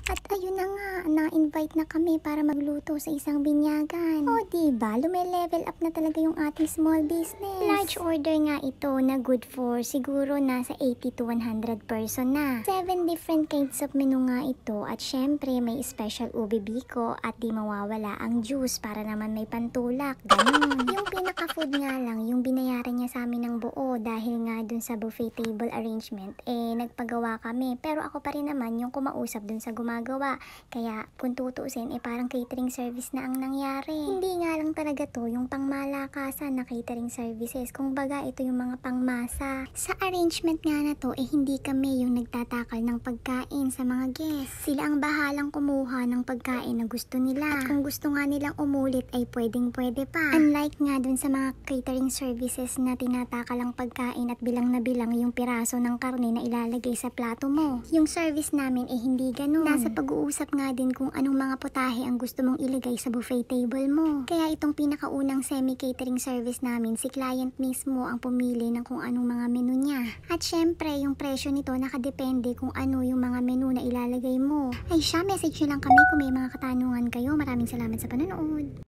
At ayun na nga, na-invite na kami para magluto sa isang binyagan. O diba, lume-level up na talaga yung ating small business. Large order nga ito na good for siguro nasa 80 to 100 person na. 7 different kinds of menu nga ito at syempre may special ube biko at di mawawala ang juice para naman may pantulak. Ganun. Yung pinaka-food nga lang, yung binayaran niya sa amin ng buo dahil nga dun sa buffet table arrangement, nagpagawa kami. Pero ako pa rin naman yung kumausap dun sa gumagawa. Kaya kung tutuusin, parang catering service na ang nangyari. Hindi nga lang talaga to yung pangmalakasan na catering services. Kung baga, ito yung mga pangmasa. Sa arrangement nga na to, hindi kami yung nagtatakal ng pagkain sa mga guests. Sila ang bahalang kumuha ng pagkain na gusto nila. At kung gusto nga nilang umulit, ay pwedeng-pwede pa. Unlike nga dun sa mga catering services na tinatakal ang pagkain at bilang na bilang yung piraso ng karne na ilalagay sa plato mo. Yung service namin hindi ganun. Nasa pag-uusap nga din kung anong mga putahe ang gusto mong ilagay sa buffet table mo. Kaya itong pinakaunang semi-catering service namin, si client mismo ang pumili ng kung anong mga menu niya. At syempre, yung presyo nito nakadepende kung ano yung mga menu na ilalagay mo. Ay siya, message nyo lang kami kung may mga katanungan kayo. Maraming salamat sa panonood.